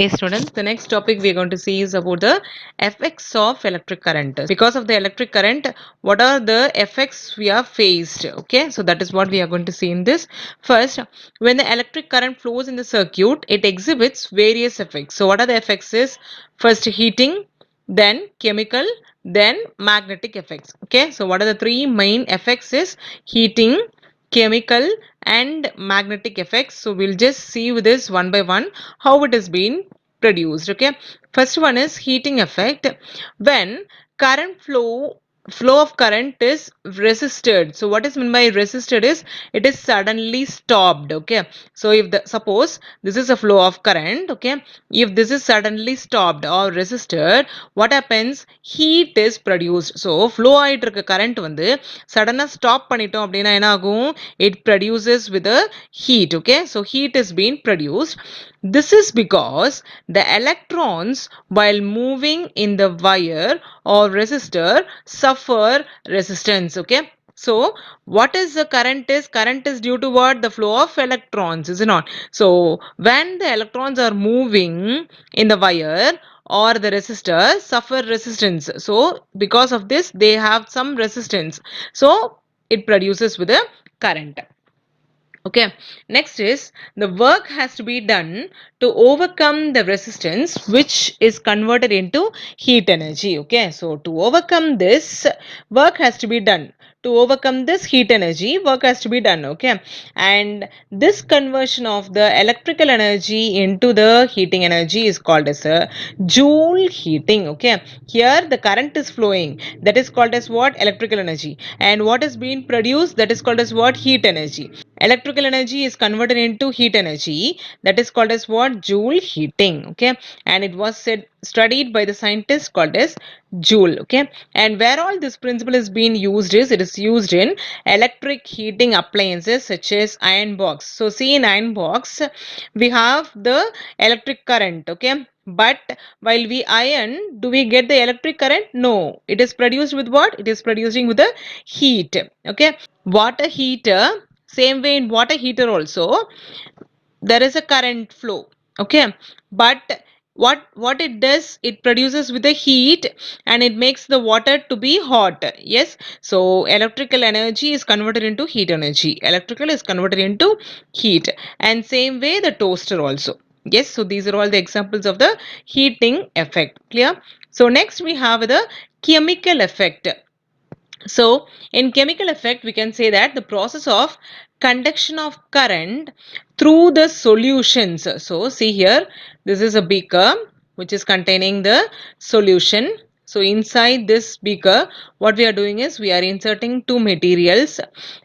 Hey students, the next topic we are going to see is about the effects of electric current. Because of the electric current, what are the effects we are faced? Okay, so that is what we are going to see in this. First, when the electric current flows in the circuit, it exhibits various effects. So what are the effects is first heating, then chemical, then magnetic effects. Okay, so what are the three main effects is heating, chemical and magnetic effects. So we'll just see with this one by one how it is being produced. Okay, first one is heating effect. When current flow of current is resisted, so what is meant by resisted is it is suddenly stopped. Okay, so if the suppose this is a flow of current, okay, if this is suddenly stopped or resisted, what happens, heat is produced. So flow ஆயிட்டு இருக்க current வந்து sudden stop பண்ணிட்டோம் அப்படின்னா என்ன ஆகும், it produces with a heat. Okay, so heat is being produced. This is because the electrons while moving in the wire or resistor suffer resistance. Okay, so what is the current is, current is due to what, the flow of electrons, is it not? So when the electrons are moving in the wire or the resistor suffer resistance, so because of this they have some resistance, so it produces with a current. Okay, next is the work has to be done to overcome the resistance which is converted into heat energy. Okay, so to overcome this, work has to be done. To overcome this heat energy, work has to be done. Okay, and this conversion of the electrical energy into the heating energy is called as a joule heating. Okay, here the current is flowing, that is called as what, electrical energy, and what is being produced, that is called as what, heat energy. Electrical energy is converted into heat energy, that is called as what, joule heating. Okay, and it was studied by the scientist called as Joule. Okay, and where all this principle is being used is, it is used in electric heating appliances such as iron box. So see, in iron box we have the electric current. Okay, but while we iron, do we get the electric current? No, it is produced with what, it is producing with the heat. Okay, water heater, same way in water heater also there is a current flow. Okay, but what it does, it produces with the heat and it makes the water to be hot. Yes, so electrical energy is converted into heat energy, electrical is converted into heat, and same way the toaster also. Yes, so these are all the examples of the heating effect. Clear? So next we have the chemical effect. So in chemical effect, we can say that the process of conduction of current through the solutions. So see here, this is a beaker which is containing the solution. So inside this beaker, what we are doing is we are inserting two materials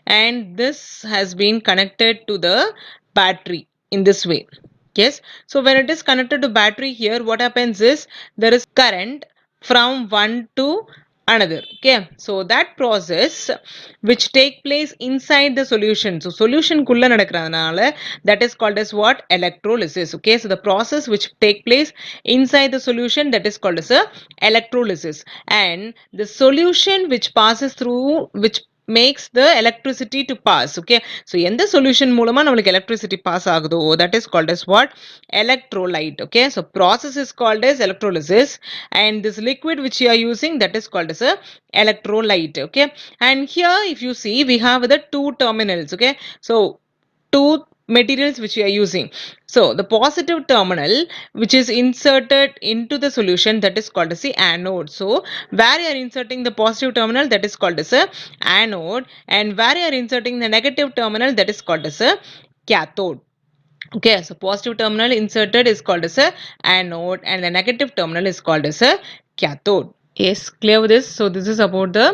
and this has been connected to the battery in this way. Yes, so when it is connected to battery here, what happens is there is current from one to another. Okay, so that process which take place inside the solution, so solution kulla nadakradanaala, that is called as what, electrolysis. Okay, so the process which take place inside the solution, that is called as a electrolysis, and the solution which passes through, which makes the electricity to pass. Okay, so எந்த solution மூலமா நம்மளுக்கு electricity pass ஆகுதோ, that is called as what, electrolyte. Okay, so process is called as electrolysis and this liquid which you are using, that is called as a electrolyte. Okay, and here if you see we have the two terminals. Okay, so two materials which we are using. So the positive terminal which is inserted into the solution, that is called as the anode. So where you are inserting the positive terminal, that is called as a anode, and where you are inserting the negative terminal, that is called as a cathode. Okay, so positive terminal inserted is called as a anode and the negative terminal is called as a cathode. Yes, clear with this? So this is about the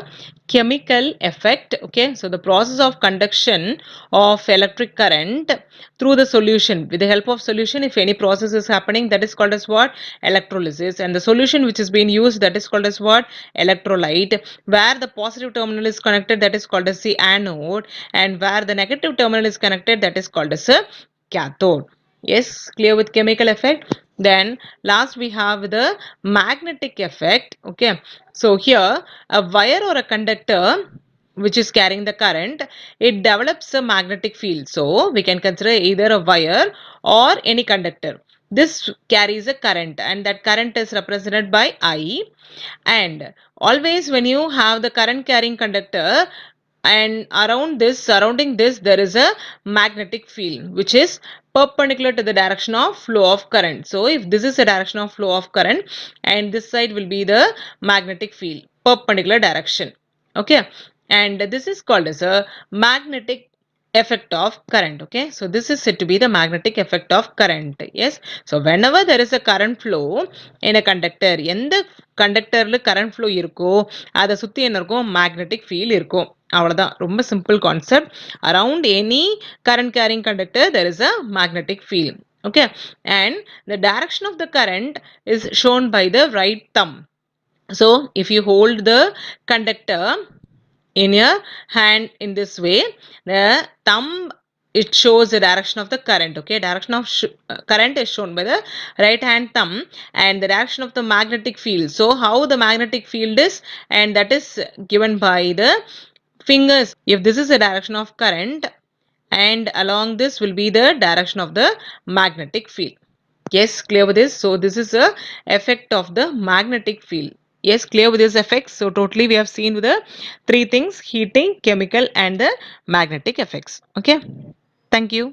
chemical effect. Okay, so the process of conduction of electric current through the solution, with the help of solution, if any process is happening, that is called as what, electrolysis, and the solution which is being used, that is called as what, electrolyte. Where the positive terminal is connected, that is called as the anode, and where the negative terminal is connected, that is called as a cathode. Yes, clear with chemical effect? Then last we have the magnetic effect. Okay, so here a wire or a conductor which is carrying the current, it develops a magnetic field. So we can consider either a wire or any conductor. this carries a current, and that current is represented by I. And always when you have the current carrying conductor, and surrounding this there is a magnetic field which is perpendicular to the direction of flow of current. So if this is the direction of flow of current, and this side will be the magnetic field, perpendicular direction. Okay, and this is called as a magnetic effect of current. Okay, so this is said to be the magnetic effect of current. Yes, so whenever there is a current flow in a conductor, எந்த கண்டக்டர்ல current flow இருக்கோ அதை சுற்றி என்ன இருக்கும், magnetic field இருக்கும். அவ்வளோதான், ரொம்ப simple concept. Around any current carrying conductor there is a magnetic field. Okay, and the direction of the current is shown by the right thumb. So if you hold the conductor in your hand in this way, the thumb, it shows the direction of the current. Okay, direction of current is shown by the right hand thumb, and the direction of the magnetic field. So how the magnetic field is, and that is given by the fingers. If this is the direction of current, and along this will be the direction of the magnetic field. Yes, clear with this? So this is a effect of the magnetic field. Yes, clear with this effects? So totally we have seen with the three things: heating, chemical, and the magnetic effects. Okay, thank you.